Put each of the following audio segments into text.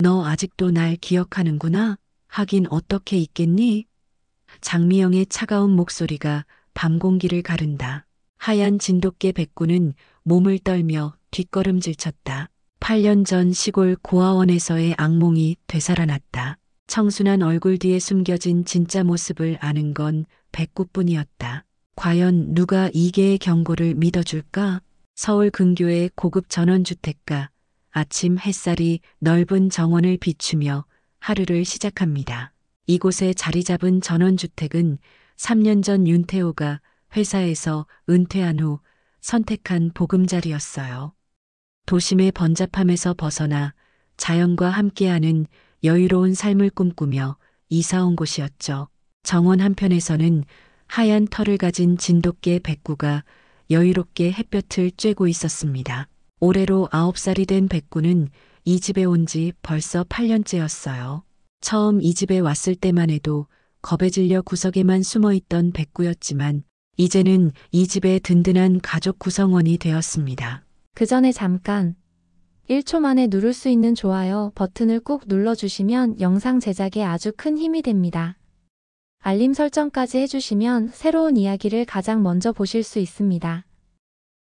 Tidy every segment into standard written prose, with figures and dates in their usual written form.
너 아직도 날 기억하는구나? 하긴 어떻게 있겠니? 장미영의 차가운 목소리가 밤 공기를 가른다. 하얀 진돗개 백구는 몸을 떨며 뒷걸음질 쳤다. 8년 전 시골 고아원에서의 악몽이 되살아났다. 청순한 얼굴 뒤에 숨겨진 진짜 모습을 아는 건 백구뿐이었다. 과연 누가 이계의 경고를 믿어줄까? 서울 근교의 고급 전원주택가. 아침 햇살이 넓은 정원을 비추며 하루를 시작합니다. 이곳에 자리 잡은 전원주택은 3년 전 윤태호가 회사에서 은퇴한 후 선택한 보금자리였어요. 도심의 번잡함에서 벗어나 자연과 함께하는 여유로운 삶을 꿈꾸며 이사 온 곳이었죠. 정원 한편에서는 하얀 털을 가진 진돗개 백구가 여유롭게 햇볕을 쬐고 있었습니다. 올해로 9살이 된 백구는 이 집에 온 지 벌써 8년째였어요. 처음 이 집에 왔을 때만 해도 겁에 질려 구석에만 숨어있던 백구였지만 이제는 이 집의 든든한 가족 구성원이 되었습니다. 그 전에 잠깐 1초 만에 누를 수 있는 좋아요 버튼을 꾹 눌러주시면 영상 제작에 아주 큰 힘이 됩니다. 알림 설정까지 해주시면 새로운 이야기를 가장 먼저 보실 수 있습니다.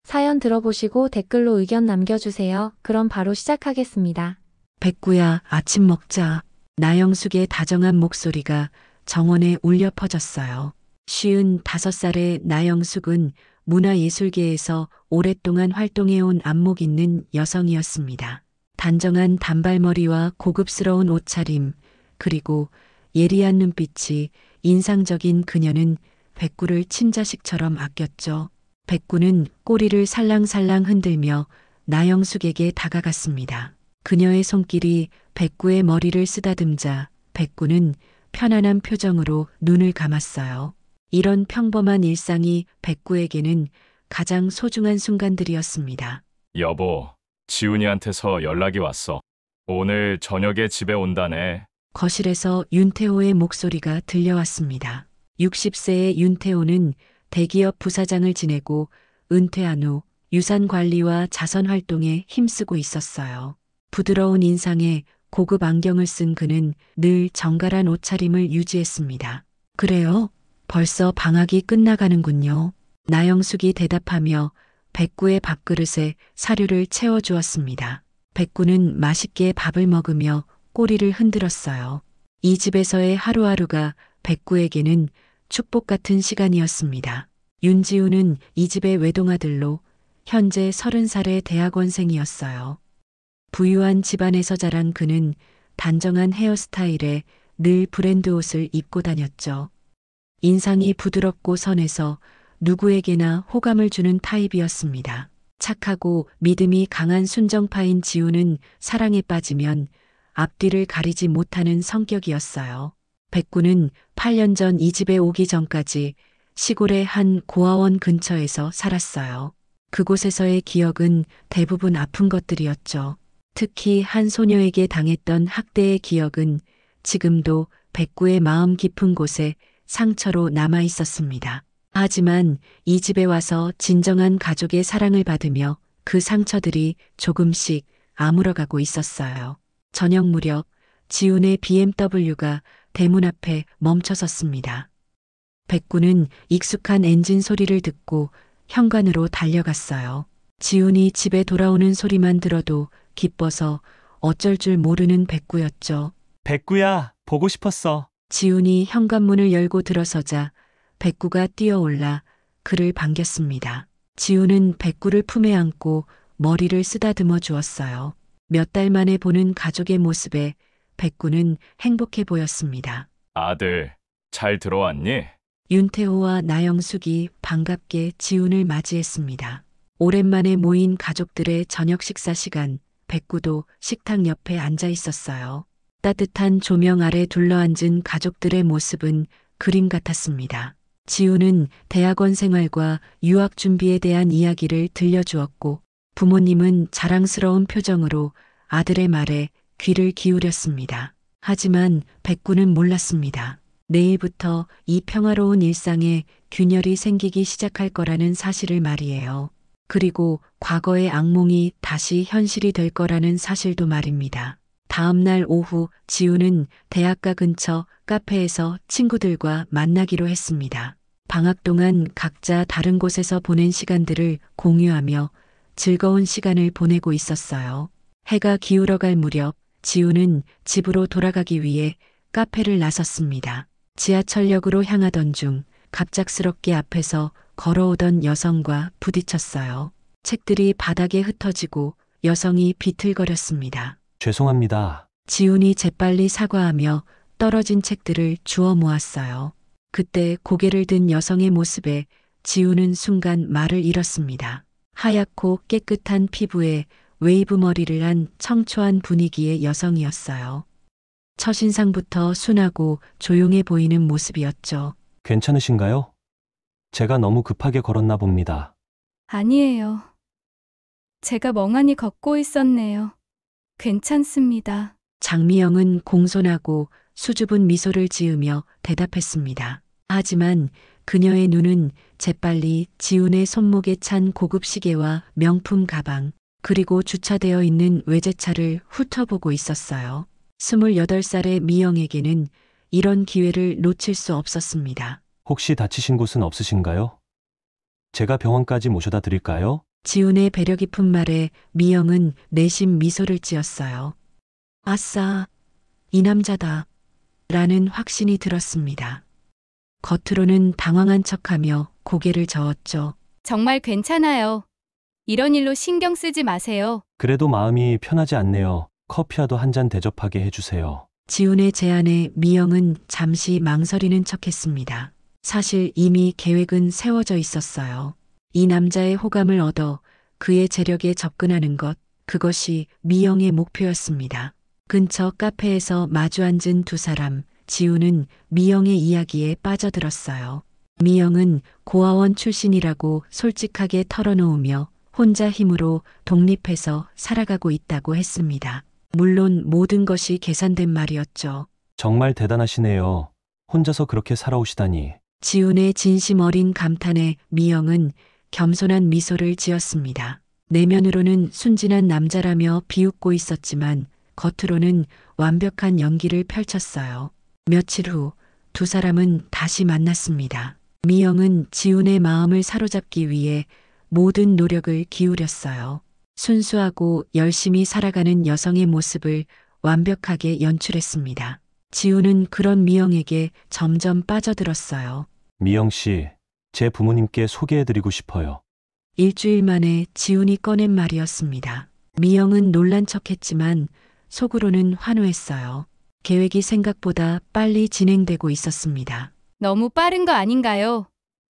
사연 들어보시고 댓글로 의견 남겨주세요. 그럼 바로 시작하겠습니다. 백구야, 아침 먹자. 나영숙의 다정한 목소리가 정원에 울려 퍼졌어요. 55살의 나영숙은 문화예술계에서 오랫동안 활동해온 안목 있는 여성이었습니다. 단정한 단발머리와 고급스러운 옷차림, 그리고 예리한 눈빛이 인상적인 그녀는 백구를 친자식처럼 아꼈죠. 백구는 꼬리를 살랑살랑 흔들며 나영숙에게 다가갔습니다. 그녀의 손길이 백구의 머리를 쓰다듬자 백구는 편안한 표정으로 눈을 감았어요. 이런 평범한 일상이 백구에게는 가장 소중한 순간들이었습니다. 여보, 지훈이한테서 연락이 왔어. 오늘 저녁에 집에 온다네. 거실에서 윤태호의 목소리가 들려왔습니다. 60세의 윤태호는 대기업 부사장을 지내고 은퇴한 후 유산 관리와 자선 활동에 힘쓰고 있었어요. 부드러운 인상에 고급 안경을 쓴 그는 늘 정갈한 옷차림을 유지했습니다. 그래요? 벌써 방학이 끝나가는군요. 나영숙이 대답하며 백구의 밥그릇에 사료를 채워주었습니다. 백구는 맛있게 밥을 먹으며 꼬리를 흔들었어요. 이 집에서의 하루하루가 백구에게는 축복 같은 시간이었습니다. 윤지우는 이 집의 외동아들로 현재 30살의 대학원생이었어요. 부유한 집안에서 자란 그는 단정한 헤어스타일에 늘 브랜드 옷을 입고 다녔죠. 인상이 부드럽고 선해서 누구에게나 호감을 주는 타입이었습니다. 착하고 믿음이 강한 순정파인 지우는 사랑에 빠지면 앞뒤를 가리지 못하는 성격이었어요. 백구는 8년 전 이 집에 오기 전까지 시골의 한 고아원 근처에서 살았어요. 그곳에서의 기억은 대부분 아픈 것들이었죠. 특히 한 소녀에게 당했던 학대의 기억은 지금도 백구의 마음 깊은 곳에 상처로 남아 있었습니다. 하지만 이 집에 와서 진정한 가족의 사랑을 받으며 그 상처들이 조금씩 아물어가고 있었어요. 저녁 무렵 지훈의 BMW가 대문 앞에 멈춰섰습니다. 백구는 익숙한 엔진 소리를 듣고 현관으로 달려갔어요. 지훈이 집에 돌아오는 소리만 들어도 기뻐서 어쩔 줄 모르는 백구였죠. 백구야, 보고 싶었어. 지훈이 현관문을 열고 들어서자 백구가 뛰어올라 그를 반겼습니다. 지훈은 백구를 품에 안고 머리를 쓰다듬어 주었어요. 몇 달 만에 보는 가족의 모습에 백구는 행복해 보였습니다. 아들, 잘 들어왔니? 윤태호와 나영숙이 반갑게 지훈을 맞이했습니다. 오랜만에 모인 가족들의 저녁 식사 시간, 백구도 식탁 옆에 앉아 있었어요. 따뜻한 조명 아래 둘러앉은 가족들의 모습은 그림 같았습니다. 지훈은 대학원 생활과 유학 준비에 대한 이야기를 들려주었고 부모님은 자랑스러운 표정으로 아들의 말에 귀를 기울였습니다. 하지만 백구는 몰랐습니다. 내일부터 이 평화로운 일상에 균열이 생기기 시작할 거라는 사실을 말이에요. 그리고 과거의 악몽이 다시 현실이 될 거라는 사실도 말입니다. 다음 날 오후 지우는 대학가 근처 카페에서 친구들과 만나기로 했습니다. 방학 동안 각자 다른 곳에서 보낸 시간들을 공유하며 즐거운 시간을 보내고 있었어요. 해가 기울어갈 무렵 지우는 집으로 돌아가기 위해 카페를 나섰습니다. 지하철역으로 향하던 중 갑작스럽게 앞에서 걸어오던 여성과 부딪혔어요. 책들이 바닥에 흩어지고 여성이 비틀거렸습니다. 죄송합니다. 지훈이 재빨리 사과하며 떨어진 책들을 주워 모았어요. 그때 고개를 든 여성의 모습에 지훈은 순간 말을 잃었습니다. 하얗고 깨끗한 피부에 웨이브 머리를 한 청초한 분위기의 여성이었어요. 첫인상부터 순하고 조용해 보이는 모습이었죠. 괜찮으신가요? 제가 너무 급하게 걸었나 봅니다. 아니에요. 제가 멍하니 걷고 있었네요. 괜찮습니다. 장미영은 공손하고 수줍은 미소를 지으며 대답했습니다. 하지만 그녀의 눈은 재빨리 지훈의 손목에 찬 고급 시계와 명품 가방, 그리고 주차되어 있는 외제차를 훑어보고 있었어요. 28살의 미영에게는 이런 기회를 놓칠 수 없었습니다. 혹시 다치신 곳은 없으신가요? 제가 병원까지 모셔다 드릴까요? 지훈의 배려 깊은 말에 미영은 내심 미소를 지었어요. 아싸, 이 남자다. 라는 확신이 들었습니다. 겉으로는 당황한 척하며 고개를 저었죠. 정말 괜찮아요. 이런 일로 신경 쓰지 마세요. 그래도 마음이 편하지 않네요. 커피라도 한 잔 대접하게 해주세요. 지훈의 제안에 미영은 잠시 망설이는 척했습니다. 사실 이미 계획은 세워져 있었어요. 이 남자의 호감을 얻어 그의 재력에 접근하는 것, 그것이 미영의 목표였습니다. 근처 카페에서 마주 앉은 두 사람, 지훈은 미영의 이야기에 빠져들었어요. 미영은 고아원 출신이라고 솔직하게 털어놓으며 혼자 힘으로 독립해서 살아가고 있다고 했습니다. 물론 모든 것이 계산된 말이었죠. 정말 대단하시네요. 혼자서 그렇게 살아오시다니. 지훈의 진심 어린 감탄에 미영은 겸손한 미소를 지었습니다. 내면으로는 순진한 남자라며 비웃고 있었지만 겉으로는 완벽한 연기를 펼쳤어요. 며칠 후 두 사람은 다시 만났습니다. 미영은 지훈의 마음을 사로잡기 위해 모든 노력을 기울였어요. 순수하고 열심히 살아가는 여성의 모습을 완벽하게 연출했습니다. 지훈은 그런 미영에게 점점 빠져들었어요. 미영 씨, 제 부모님께 소개해드리고 싶어요. 일주일 만에 지훈이 꺼낸 말이었습니다. 미영은 놀란 척했지만 속으로는 환호했어요. 계획이 생각보다 빨리 진행되고 있었습니다. 너무 빠른 거 아닌가요?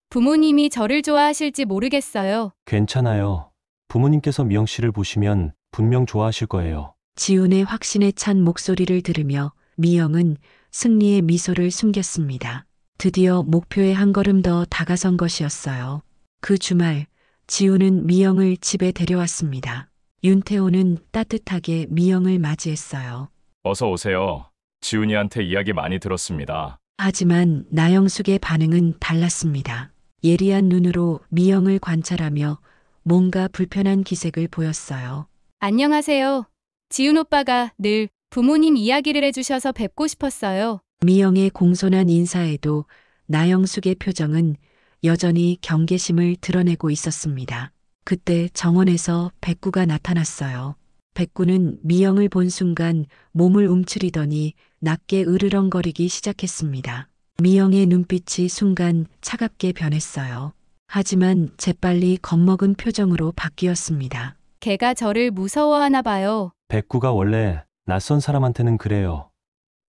부모님이 저를 좋아하실지 모르겠어요. 괜찮아요. 부모님께서 미영 씨를 보시면 분명 좋아하실 거예요. 지훈의 확신에 찬 목소리를 들으며 미영은 승리의 미소를 숨겼습니다. 드디어 목표에 한 걸음 더 다가선 것이었어요. 그 주말 지훈은 미영을 집에 데려왔습니다. 윤태호는 따뜻하게 미영을 맞이했어요. 어서 오세요. 지훈이한테 이야기 많이 들었습니다. 하지만 나영숙의 반응은 달랐습니다. 예리한 눈으로 미영을 관찰하며 뭔가 불편한 기색을 보였어요. 안녕하세요. 지훈 오빠가 늘 부모님 이야기를 해주셔서 뵙고 싶었어요. 미영의 공손한 인사에도 나영숙의 표정은 여전히 경계심을 드러내고 있었습니다. 그때 정원에서 백구가 나타났어요. 백구는 미영을 본 순간 몸을 움츠리더니 낮게 으르렁거리기 시작했습니다. 미영의 눈빛이 순간 차갑게 변했어요. 하지만 재빨리 겁먹은 표정으로 바뀌었습니다. 걔가 저를 무서워하나 봐요. 백구가 원래 낯선 사람한테는 그래요.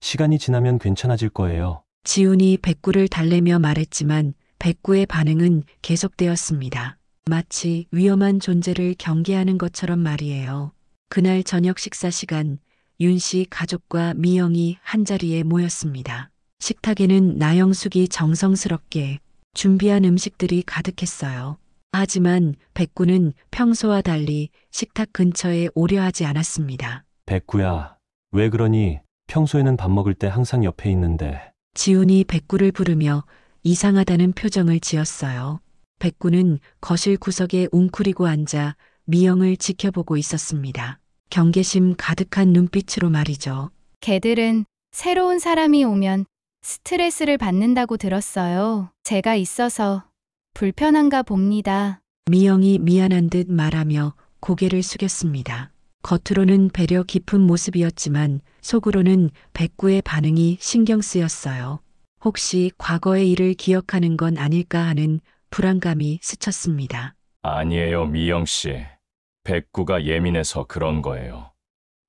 시간이 지나면 괜찮아질 거예요. 지훈이 백구를 달래며 말했지만 백구의 반응은 계속되었습니다. 마치 위험한 존재를 경계하는 것처럼 말이에요. 그날 저녁 식사 시간, 윤 씨 가족과 미영이 한자리에 모였습니다. 식탁에는 나영숙이 정성스럽게 준비한 음식들이 가득했어요. 하지만 백구는 평소와 달리 식탁 근처에 오려 하지 않았습니다. 백구야, 왜 그러니? 평소에는 밥 먹을 때 항상 옆에 있는데. 지훈이 백구를 부르며 이상하다는 표정을 지었어요. 백구는 거실 구석에 웅크리고 앉아 미영을 지켜보고 있었습니다. 경계심 가득한 눈빛으로 말이죠. 걔들은 새로운 사람이 오면 스트레스를 받는다고 들었어요. 제가 있어서 불편한가 봅니다. 미영이 미안한 듯 말하며 고개를 숙였습니다. 겉으로는 배려 깊은 모습이었지만 속으로는 백구의 반응이 신경 쓰였어요. 혹시 과거의 일을 기억하는 건 아닐까 하는 불안감이 스쳤습니다. 아니에요, 미영 씨. 백구가 예민해서 그런 거예요.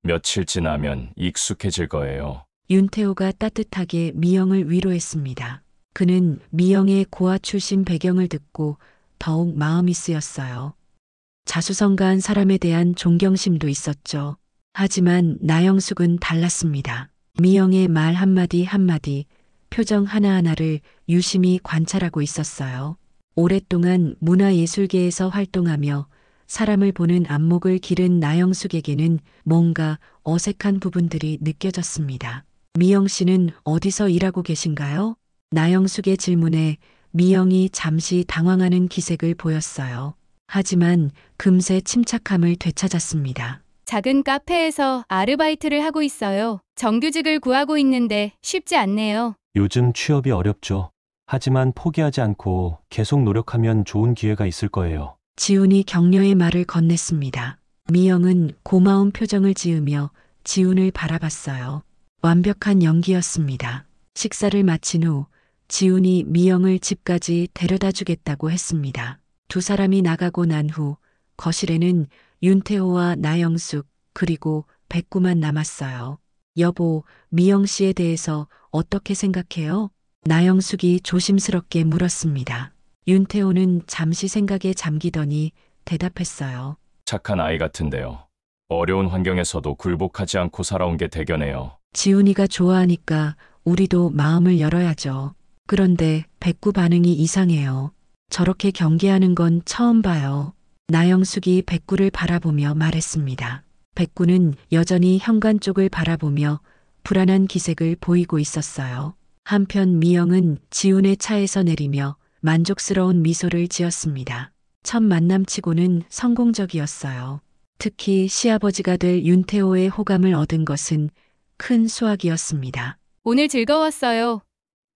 며칠 지나면 익숙해질 거예요. 윤태호가 따뜻하게 미영을 위로했습니다. 그는 미영의 고아 출신 배경을 듣고 더욱 마음이 쓰였어요. 자수성가한 사람에 대한 존경심도 있었죠. 하지만 나영숙은 달랐습니다. 미영의 말 한마디 한마디, 표정 하나하나를 유심히 관찰하고 있었어요. 오랫동안 문화예술계에서 활동하며 사람을 보는 안목을 기른 나영숙에게는 뭔가 어색한 부분들이 느껴졌습니다. 미영 씨는 어디서 일하고 계신가요? 나영숙의 질문에 미영이 잠시 당황하는 기색을 보였어요. 하지만 금세 침착함을 되찾았습니다. 작은 카페에서 아르바이트를 하고 있어요. 정규직을 구하고 있는데 쉽지 않네요. 요즘 취업이 어렵죠. 하지만 포기하지 않고 계속 노력하면 좋은 기회가 있을 거예요. 지훈이 격려의 말을 건넸습니다. 미영은 고마운 표정을 지으며 지훈을 바라봤어요. 완벽한 연기였습니다. 식사를 마친 후 지훈이 미영을 집까지 데려다 주겠다고 했습니다. 두 사람이 나가고 난 후 거실에는 윤태호와 나영숙 그리고 백구만 남았어요. 여보, 미영 씨에 대해서 어떻게 생각해요? 나영숙이 조심스럽게 물었습니다. 윤태호는 잠시 생각에 잠기더니 대답했어요. 착한 아이 같은데요. 어려운 환경에서도 굴복하지 않고 살아온 게 대견해요. 지훈이가 좋아하니까 우리도 마음을 열어야죠. 그런데 백구 반응이 이상해요. 저렇게 경계하는 건 처음 봐요. 나영숙이 백구를 바라보며 말했습니다. 백구는 여전히 현관 쪽을 바라보며 불안한 기색을 보이고 있었어요. 한편 미영은 지훈의 차에서 내리며 만족스러운 미소를 지었습니다. 첫 만남치고는 성공적이었어요. 특히 시아버지가 될 윤태호의 호감을 얻은 것은 큰 수확이었습니다. 오늘 즐거웠어요.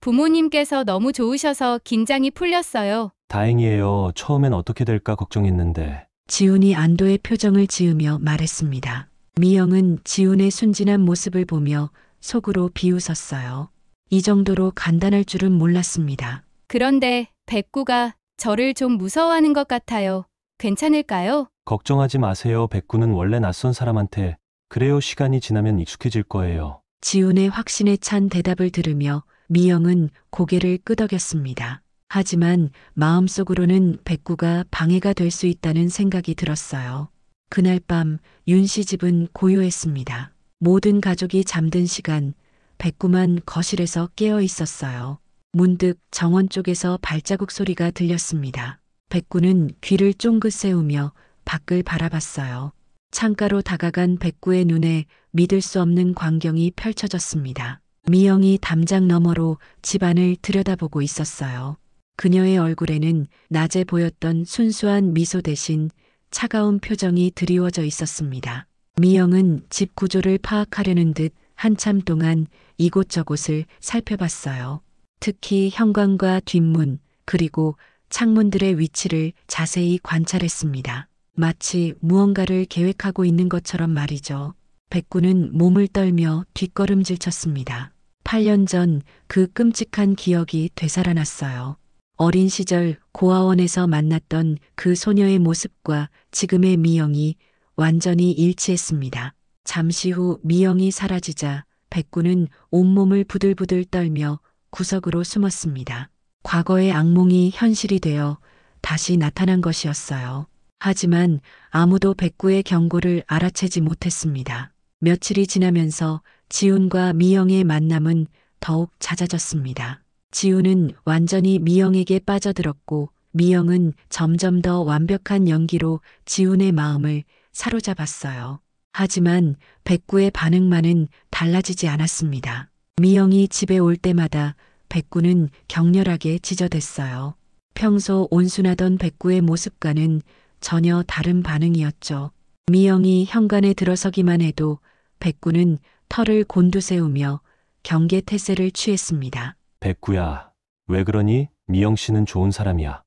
부모님께서 너무 좋으셔서 긴장이 풀렸어요. 다행이에요. 처음엔 어떻게 될까 걱정했는데. 지훈이 안도의 표정을 지으며 말했습니다. 미영은 지훈의 순진한 모습을 보며 속으로 비웃었어요. 이 정도로 간단할 줄은 몰랐습니다. 그런데 백구가 저를 좀 무서워하는 것 같아요. 괜찮을까요? 걱정하지 마세요. 백구는 원래 낯선 사람한테 그래요. 시간이 지나면 익숙해질 거예요. 지훈의 확신에 찬 대답을 들으며 미영은 고개를 끄덕였습니다. 하지만 마음속으로는 백구가 방해가 될 수 있다는 생각이 들었어요. 그날 밤 윤 씨 집은 고요했습니다. 모든 가족이 잠든 시간, 백구만 거실에서 깨어 있었어요. 문득 정원 쪽에서 발자국 소리가 들렸습니다. 백구는 귀를 쫑긋 세우며 밖을 바라봤어요. 창가로 다가간 백구의 눈에 믿을 수 없는 광경이 펼쳐졌습니다. 미영이 담장 너머로 집안을 들여다보고 있었어요. 그녀의 얼굴에는 낮에 보였던 순수한 미소 대신 차가운 표정이 드리워져 있었습니다. 미영은 집 구조를 파악하려는 듯 한참 동안 이곳저곳을 살펴봤어요. 특히 현관과 뒷문, 그리고 창문들의 위치를 자세히 관찰했습니다. 마치 무언가를 계획하고 있는 것처럼 말이죠. 백구는 몸을 떨며 뒷걸음질 쳤습니다. 8년 전 그 끔찍한 기억이 되살아났어요. 어린 시절 고아원에서 만났던 그 소녀의 모습과 지금의 미영이 완전히 일치했습니다. 잠시 후 미영이 사라지자 백구는 온몸을 부들부들 떨며 구석으로 숨었습니다. 과거의 악몽이 현실이 되어 다시 나타난 것이었어요. 하지만 아무도 백구의 경고를 알아채지 못했습니다. 며칠이 지나면서 지훈과 미영의 만남은 더욱 잦아졌습니다. 지훈은 완전히 미영에게 빠져들었고 미영은 점점 더 완벽한 연기로 지훈의 마음을 사로잡았어요. 하지만 백구의 반응만은 달라지지 않았습니다. 미영이 집에 올 때마다 백구는 격렬하게 지저댔어요. 평소 온순하던 백구의 모습과는 전혀 다른 반응이었죠. 미영이 현관에 들어서기만 해도 백구는 털을 곤두세우며 경계태세를 취했습니다. 백구야, 왜 그러니? 미영 씨는 좋은 사람이야.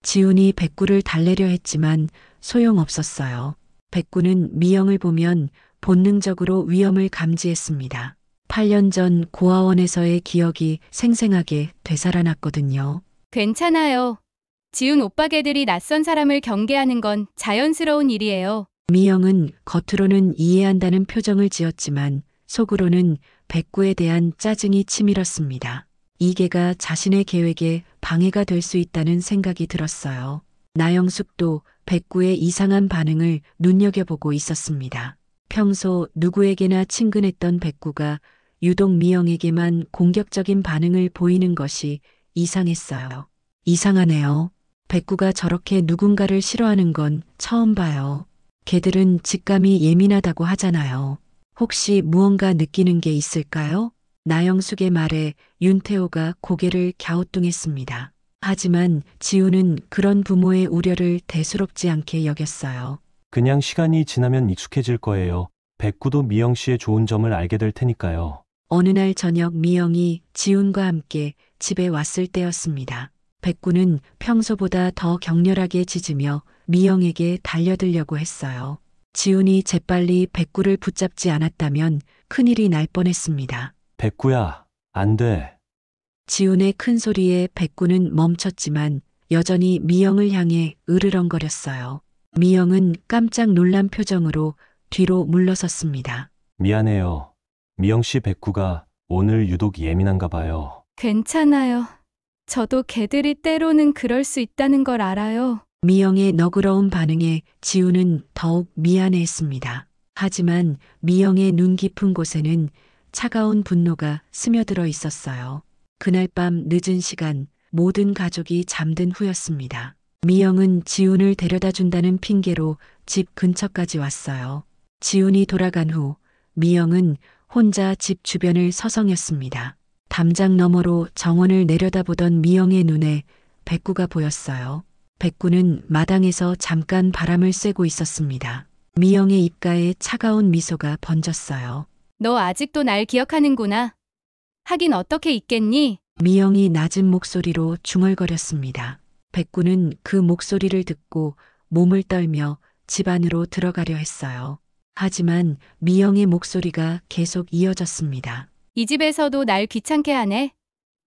지훈이 백구를 달래려 했지만 소용없었어요. 백구는 미영을 보면 본능적으로 위험을 감지했습니다. 8년 전 고아원에서의 기억이 생생하게 되살아났거든요. 괜찮아요. 지훈 오빠 개들이 낯선 사람을 경계하는 건 자연스러운 일이에요. 미영은 겉으로는 이해한다는 표정을 지었지만 속으로는 백구에 대한 짜증이 치밀었습니다. 이계가 자신의 계획에 방해가 될 수 있다는 생각이 들었어요. 나영숙도 백구의 이상한 반응을 눈여겨보고 있었습니다. 평소 누구에게나 친근했던 백구가 유독 미영에게만 공격적인 반응을 보이는 것이 이상했어요. 이상하네요. 백구가 저렇게 누군가를 싫어하는 건 처음 봐요. 개들은 직감이 예민하다고 하잖아요. 혹시 무언가 느끼는 게 있을까요? 나영숙의 말에 윤태호가 고개를 갸우뚱했습니다. 하지만 지우는 그런 부모의 우려를 대수롭지 않게 여겼어요. 그냥 시간이 지나면 익숙해질 거예요. 백구도 미영 씨의 좋은 점을 알게 될 테니까요. 어느 날 저녁 미영이 지훈과 함께 집에 왔을 때였습니다. 백구는 평소보다 더 격렬하게 짖으며 미영에게 달려들려고 했어요. 지훈이 재빨리 백구를 붙잡지 않았다면 큰일이 날 뻔했습니다. 백구야, 안 돼. 지훈의 큰 소리에 백구는 멈췄지만 여전히 미영을 향해 으르렁거렸어요. 미영은 깜짝 놀란 표정으로 뒤로 물러섰습니다. 미안해요. 미영 씨 백구가 오늘 유독 예민한가 봐요. 괜찮아요. 저도 개들이 때로는 그럴 수 있다는 걸 알아요. 미영의 너그러운 반응에 지훈은 더욱 미안해했습니다. 하지만 미영의 눈 깊은 곳에는 차가운 분노가 스며들어 있었어요. 그날 밤 늦은 시간 모든 가족이 잠든 후였습니다. 미영은 지훈을 데려다 준다는 핑계로 집 근처까지 왔어요. 지훈이 돌아간 후 미영은 혼자 집 주변을 서성였습니다. 담장 너머로 정원을 내려다보던 미영의 눈에 백구가 보였어요. 백구는 마당에서 잠깐 바람을 쐬고 있었습니다. 미영의 입가에 차가운 미소가 번졌어요. 너 아직도 날 기억하는구나. 하긴 어떻게 있겠니? 미영이 낮은 목소리로 중얼거렸습니다. 백구는 그 목소리를 듣고 몸을 떨며 집 안으로 들어가려 했어요. 하지만 미영의 목소리가 계속 이어졌습니다. 이 집에서도 날 귀찮게 하네.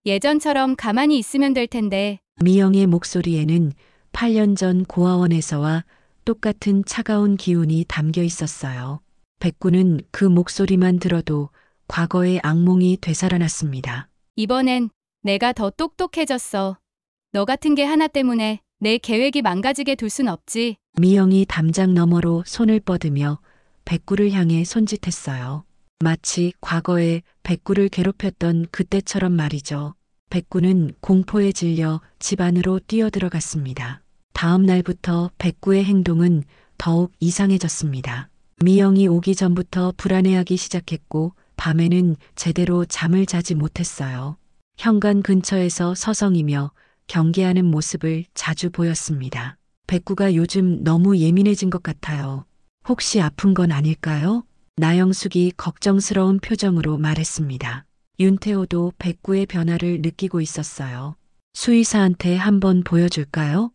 예전처럼 가만히 있으면 될 텐데. 미영의 목소리에는 8년 전 고아원에서와 똑같은 차가운 기운이 담겨 있었어요. 백구는 그 목소리만 들어도 과거의 악몽이 되살아났습니다. 이번엔 내가 더 똑똑해졌어. 너 같은 게 하나 때문에 내 계획이 망가지게 둘 순 없지. 미영이 담장 너머로 손을 뻗으며 백구를 향해 손짓했어요. 마치 과거에 백구를 괴롭혔던 그때처럼 말이죠. 백구는 공포에 질려 집 안으로 뛰어들어갔습니다. 다음 날부터 백구의 행동은 더욱 이상해졌습니다. 미영이 오기 전부터 불안해하기 시작했고 밤에는 제대로 잠을 자지 못했어요. 현관 근처에서 서성이며 경계하는 모습을 자주 보였습니다. 백구가 요즘 너무 예민해진 것 같아요. 혹시 아픈 건 아닐까요? 나영숙이 걱정스러운 표정으로 말했습니다. 윤태호도 백구의 변화를 느끼고 있었어요. 수의사한테 한번 보여줄까요?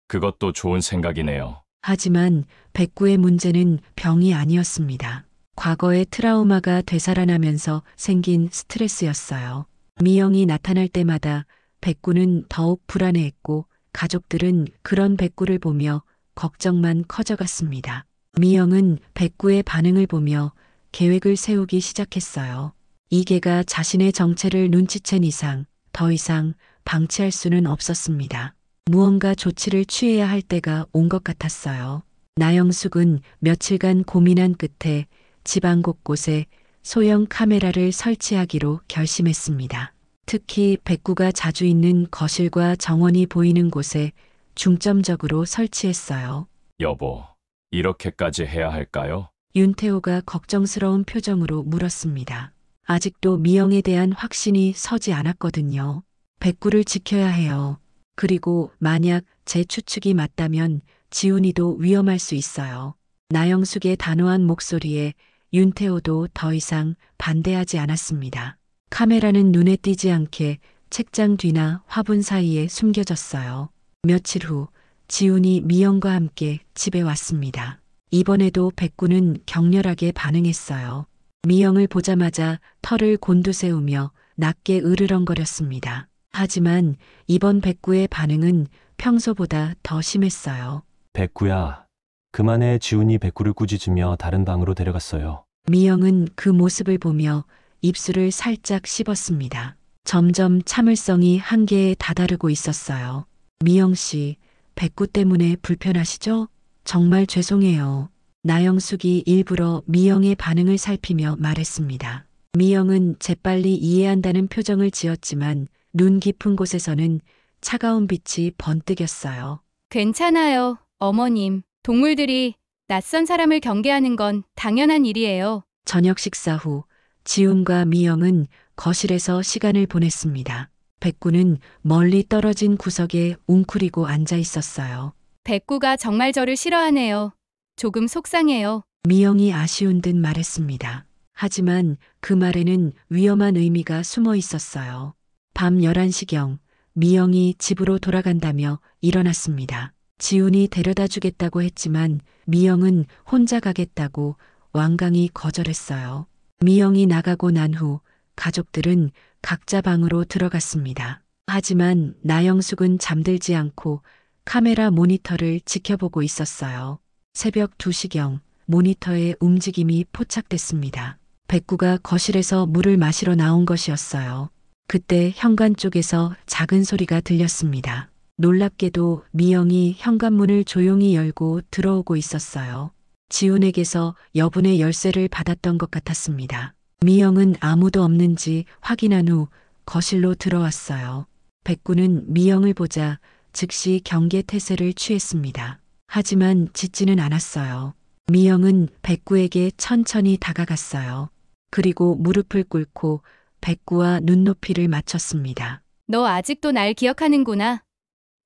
그것도 좋은 생각이네요. 하지만 백구의 문제는 병이 아니었습니다. 과거의 트라우마가 되살아나면서 생긴 스트레스였어요. 미영이 나타날 때마다 백구는 더욱 불안해했고 가족들은 그런 백구를 보며 걱정만 커져갔습니다. 미영은 백구의 반응을 보며 계획을 세우기 시작했어요. 이계가 자신의 정체를 눈치챈 이상 더 이상 방치할 수는 없었습니다. 무언가 조치를 취해야 할 때가 온 것 같았어요. 나영숙은 며칠간 고민한 끝에 집안 곳곳에 소형 카메라를 설치하기로 결심했습니다. 특히 백구가 자주 있는 거실과 정원이 보이는 곳에 중점적으로 설치했어요. 여보, 이렇게까지 해야 할까요? 윤태호가 걱정스러운 표정으로 물었습니다. 아직도 미영에 대한 확신이 서지 않았거든요. 백구를 지켜야 해요. 그리고 만약 제 추측이 맞다면 지훈이도 위험할 수 있어요. 나영숙의 단호한 목소리에 윤태호도 더 이상 반대하지 않았습니다. 카메라는 눈에 띄지 않게 책장 뒤나 화분 사이에 숨겨졌어요. 며칠 후 지훈이 미영과 함께 집에 왔습니다. 이번에도 백구는 격렬하게 반응했어요. 미영을 보자마자 털을 곤두세우며 낮게 으르렁거렸습니다. 하지만 이번 백구의 반응은 평소보다 더 심했어요. 백구야, 그만해. 지훈이 백구를 꾸짖으며 다른 방으로 데려갔어요. 미영은 그 모습을 보며 입술을 살짝 씹었습니다. 점점 참을성이 한계에 다다르고 있었어요. 미영 씨, 백구 때문에 불편하시죠? 정말 죄송해요. 나영숙이 일부러 미영의 반응을 살피며 말했습니다. 미영은 재빨리 이해한다는 표정을 지었지만 눈 깊은 곳에서는 차가운 빛이 번뜩였어요. 괜찮아요, 어머님. 동물들이 낯선 사람을 경계하는 건 당연한 일이에요. 저녁 식사 후 지훈과 미영은 거실에서 시간을 보냈습니다. 백구는 멀리 떨어진 구석에 웅크리고 앉아 있었어요. 백구가 정말 저를 싫어하네요. 조금 속상해요. 미영이 아쉬운 듯 말했습니다. 하지만 그 말에는 위험한 의미가 숨어 있었어요. 밤 11시경 미영이 집으로 돌아간다며 일어났습니다. 지훈이 데려다 주겠다고 했지만 미영은 혼자 가겠다고 완강히 거절했어요. 미영이 나가고 난 후 가족들은 각자 방으로 들어갔습니다. 하지만 나영숙은 잠들지 않고 카메라 모니터를 지켜보고 있었어요. 새벽 2시경 모니터에 움직임이 포착됐습니다. 백구가 거실에서 물을 마시러 나온 것이었어요. 그때 현관 쪽에서 작은 소리가 들렸습니다. 놀랍게도 미영이 현관문을 조용히 열고 들어오고 있었어요. 지훈에게서 여분의 열쇠를 받았던 것 같았습니다. 미영은 아무도 없는지 확인한 후 거실로 들어왔어요. 백구는 미영을 보자 즉시 경계 태세를 취했습니다. 하지만 짖지는 않았어요. 미영은 백구에게 천천히 다가갔어요. 그리고 무릎을 꿇고 백구와 눈높이를 맞췄습니다. 너 아직도 날 기억하는구나.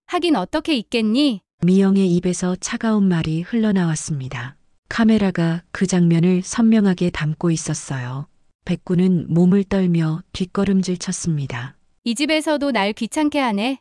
하긴 어떻게 있겠니? 미영의 입에서 차가운 말이 흘러나왔습니다. 카메라가 그 장면을 선명하게 담고 있었어요. 백구는 몸을 떨며 뒷걸음질 쳤습니다. 이 집에서도 날 귀찮게 하네.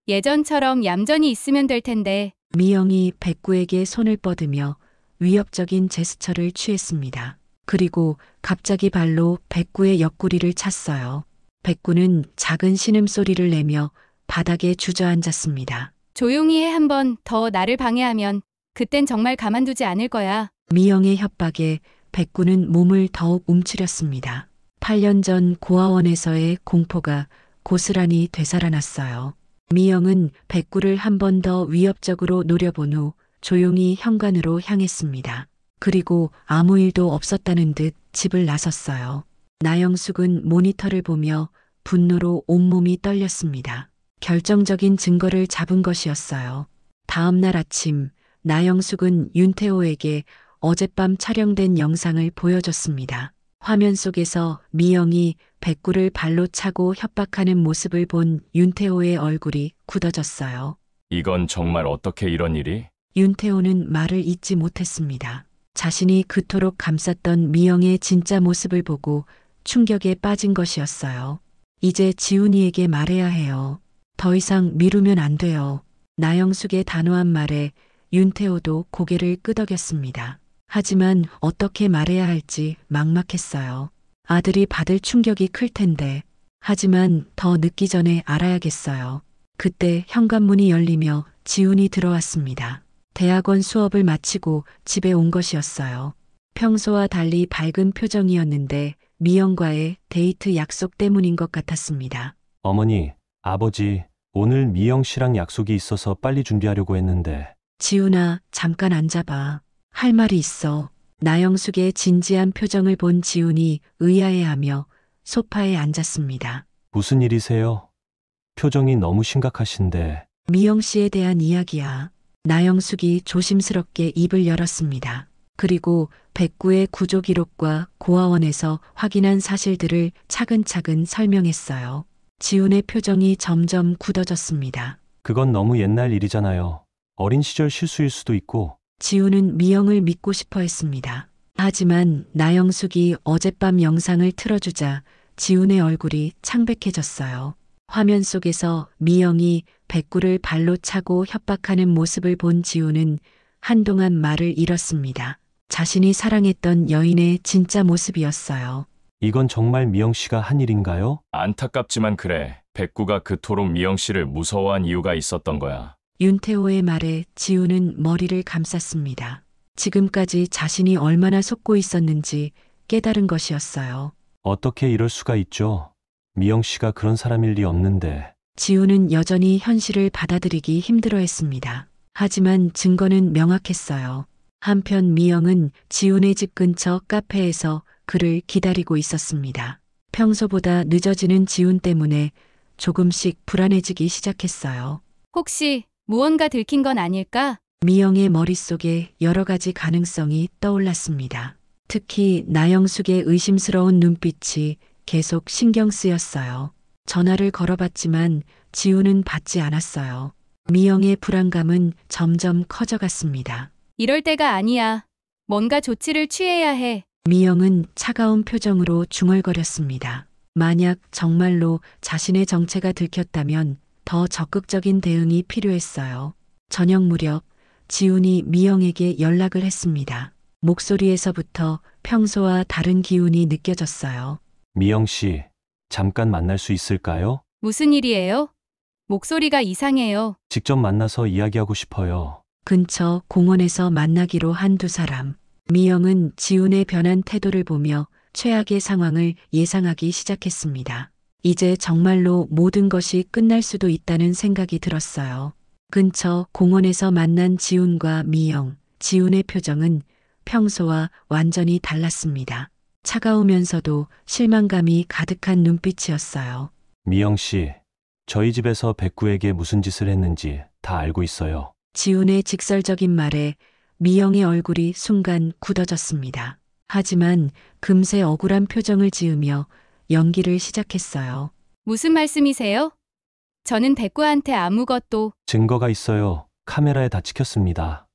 예전처럼 얌전히 있으면 될 텐데. 미영이 백구에게 손을 뻗으며 위협적인 제스처를 취했습니다. 그리고 갑자기 발로 백구의 옆구리를 찼어요. 백구는 작은 신음소리를 내며 바닥에 주저앉았습니다. 조용히 해. 한 번 더 나를 방해하면 그땐 정말 가만두지 않을 거야. 미영의 협박에 백구는 몸을 더욱 움츠렸습니다. 8년 전 고아원에서의 공포가 고스란히 되살아났어요. 미영은 백구를 한 번 더 위협적으로 노려본 후 조용히 현관으로 향했습니다. 그리고 아무 일도 없었다는 듯 집을 나섰어요. 나영숙은 모니터를 보며 분노로 온몸이 떨렸습니다. 결정적인 증거를 잡은 것이었어요. 다음 날 아침 나영숙은 윤태호에게 어젯밤 촬영된 영상을 보여줬습니다. 화면 속에서 미영이 백구를 발로 차고 협박하는 모습을 본 윤태호의 얼굴이 굳어졌어요. 이건 정말 어떻게 이런 일이? 윤태호는 말을 잇지 못했습니다. 자신이 그토록 감쌌던 미영의 진짜 모습을 보고 충격에 빠진 것이었어요. 이제 지훈이에게 말해야 해요. 더 이상 미루면 안 돼요. 나영숙의 단호한 말에 윤태호도 고개를 끄덕였습니다. 하지만 어떻게 말해야 할지 막막했어요. 아들이 받을 충격이 클 텐데. 하지만 더 늦기 전에 알아야겠어요. 그때 현관문이 열리며 지훈이 들어왔습니다. 대학원 수업을 마치고 집에 온 것이었어요. 평소와 달리 밝은 표정이었는데 미영과의 데이트 약속 때문인 것 같았습니다. 어머니, 아버지, 오늘 미영 씨랑 약속이 있어서 빨리 준비하려고 했는데. 지훈아, 잠깐 앉아봐. 할 말이 있어. 나영숙의 진지한 표정을 본 지훈이 의아해하며 소파에 앉았습니다. 무슨 일이세요? 표정이 너무 심각하신데. 미영 씨에 대한 이야기야. 나영숙이 조심스럽게 입을 열었습니다. 그리고 백구의 구조 기록과 고아원에서 확인한 사실들을 차근차근 설명했어요. 지훈의 표정이 점점 굳어졌습니다. 그건 너무 옛날 일이잖아요. 어린 시절 실수일 수도 있고. 지우는 미영을 믿고 싶어 했습니다. 하지만 나영숙이 어젯밤 영상을 틀어주자 지훈의 얼굴이 창백해졌어요. 화면 속에서 미영이 백구를 발로 차고 협박하는 모습을 본 지훈은 한동안 말을 잃었습니다. 자신이 사랑했던 여인의 진짜 모습이었어요. 이건 정말 미영 씨가 한 일인가요? 안타깝지만 그래. 백구가 그토록 미영 씨를 무서워한 이유가 있었던 거야. 윤태호의 말에 지훈은 머리를 감쌌습니다. 지금까지 자신이 얼마나 속고 있었는지 깨달은 것이었어요. 어떻게 이럴 수가 있죠? 미영 씨가 그런 사람일 리 없는데. 지훈은 여전히 현실을 받아들이기 힘들어했습니다. 하지만 증거는 명확했어요. 한편 미영은 지훈의 집 근처 카페에서 그를 기다리고 있었습니다. 평소보다 늦어지는 지훈 때문에 조금씩 불안해지기 시작했어요. 혹시 무언가 들킨 건 아닐까? 미영의 머릿속에 여러 가지 가능성이 떠올랐습니다. 특히 나영숙의 의심스러운 눈빛이 계속 신경 쓰였어요. 전화를 걸어봤지만 지훈은 받지 않았어요. 미영의 불안감은 점점 커져갔습니다. 이럴 때가 아니야. 뭔가 조치를 취해야 해. 미영은 차가운 표정으로 중얼거렸습니다. 만약 정말로 자신의 정체가 들켰다면 더 적극적인 대응이 필요했어요. 저녁 무렵 지훈이 미영에게 연락을 했습니다. 목소리에서부터 평소와 다른 기운이 느껴졌어요. 미영 씨, 잠깐 만날 수 있을까요? 무슨 일이에요? 목소리가 이상해요. 직접 만나서 이야기하고 싶어요. 근처 공원에서 만나기로 한 두 사람. 미영은 지훈의 변한 태도를 보며 최악의 상황을 예상하기 시작했습니다. 이제 정말로 모든 것이 끝날 수도 있다는 생각이 들었어요. 근처 공원에서 만난 지훈과 미영, 지훈의 표정은 평소와 완전히 달랐습니다. 차가우면서도 실망감이 가득한 눈빛이었어요. 미영 씨, 저희 집에서 백구에게 무슨 짓을 했는지 다 알고 있어요. 지훈의 직설적인 말에 미영의 얼굴이 순간 굳어졌습니다. 하지만 금세 억울한 표정을 지으며 연기를 시작했어요. 무슨 말씀이세요? 저는 백구한테 아무것도. 증거가 있어요. 카메라에 다 찍혔습니다.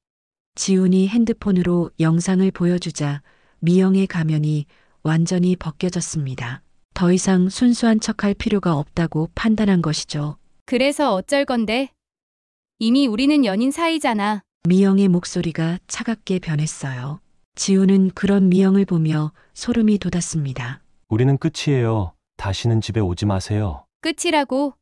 지훈이 핸드폰으로 영상을 보여주자 미영의 가면이 완전히 벗겨졌습니다. 더 이상 순수한 척할 필요가 없다고 판단한 것이죠. 그래서 어쩔 건데? 이미 우리는 연인 사이잖아. 미영의 목소리가 차갑게 변했어요. 지훈은 그런 미영을 보며 소름이 돋았습니다. 우리는 끝이에요. 다시는 집에 오지 마세요. 끝이라고?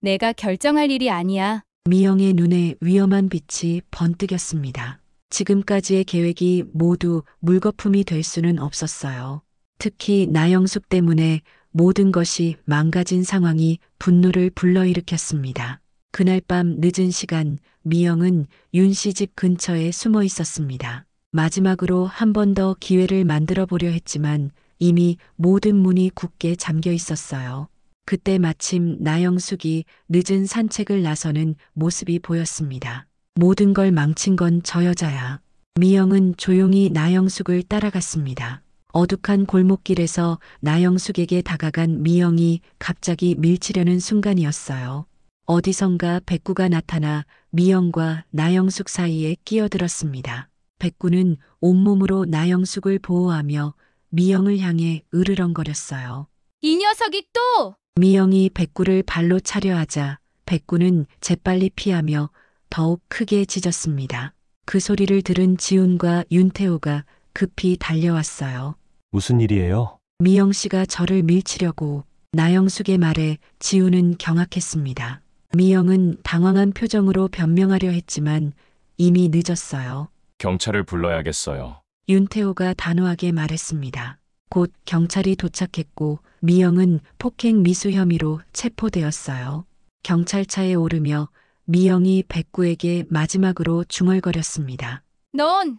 내가 결정할 일이 아니야. 미영의 눈에 위험한 빛이 번뜩였습니다. 지금까지의 계획이 모두 물거품이 될 수는 없었어요. 특히 나영숙 때문에 모든 것이 망가진 상황이 분노를 불러일으켰습니다. 그날 밤 늦은 시간 미영은 윤 씨 집 근처에 숨어 있었습니다. 마지막으로 한 번 더 기회를 만들어 보려 했지만 이미 모든 문이 굳게 잠겨 있었어요. 그때 마침 나영숙이 늦은 산책을 나서는 모습이 보였습니다. 모든 걸 망친 건 저 여자야. 미영은 조용히 나영숙을 따라갔습니다. 어둑한 골목길에서 나영숙에게 다가간 미영이 갑자기 밀치려는 순간이었어요. 어디선가 백구가 나타나 미영과 나영숙 사이에 끼어들었습니다. 백구는 온몸으로 나영숙을 보호하며 미영을 향해 으르렁거렸어요. 이 녀석이 또! 미영이 백구를 발로 차려 하자 백구는 재빨리 피하며 더욱 크게 짖었습니다. 그 소리를 들은 지훈과 윤태호가 급히 달려왔어요. 무슨 일이에요? 미영 씨가 저를 밀치려고. 나영숙의 말에 지훈은 경악했습니다. 미영은 당황한 표정으로 변명하려 했지만 이미 늦었어요. 경찰을 불러야겠어요. 윤태호가 단호하게 말했습니다. 곧 경찰이 도착했고 미영은 폭행 미수 혐의로 체포되었어요. 경찰차에 오르며 미영이 백구에게 마지막으로 중얼거렸습니다. 넌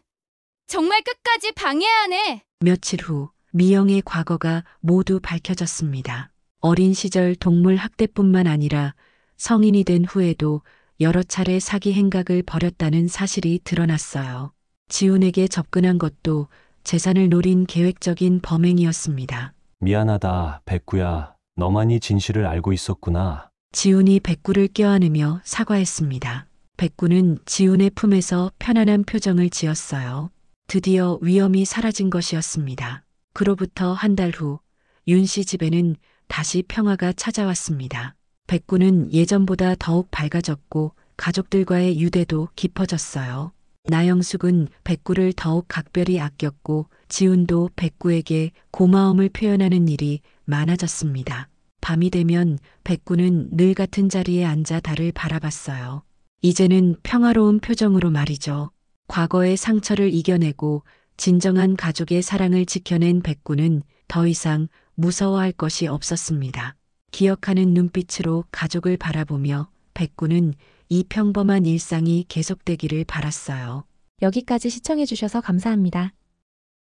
정말 끝까지 방해하네. 며칠 후 미영의 과거가 모두 밝혀졌습니다. 어린 시절 동물 학대뿐만 아니라 성인이 된 후에도 여러 차례 사기 행각을 벌였다는 사실이 드러났어요. 지훈에게 접근한 것도 재산을 노린 계획적인 범행이었습니다. 미안하다, 백구야. 너만이 진실을 알고 있었구나. 지훈이 백구를 껴안으며 사과했습니다. 백구는 지훈의 품에서 편안한 표정을 지었어요. 드디어 위험이 사라진 것이었습니다. 그로부터 한 달 후, 윤 씨 집에는 다시 평화가 찾아왔습니다. 백구는 예전보다 더욱 밝아졌고 가족들과의 유대도 깊어졌어요. 나영숙은 백구를 더욱 각별히 아꼈고 지훈도 백구에게 고마움을 표현하는 일이 많아졌습니다. 밤이 되면 백구는 늘 같은 자리에 앉아 달을 바라봤어요. 이제는 평화로운 표정으로 말이죠. 과거의 상처를 이겨내고 진정한 가족의 사랑을 지켜낸 백구는 더 이상 무서워할 것이 없었습니다. 기억하는 눈빛으로 가족을 바라보며 백구는 이 평범한 일상이 계속되기를 바랐어요. 여기까지 시청해주셔서 감사합니다.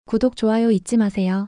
구독, 좋아요 잊지 마세요.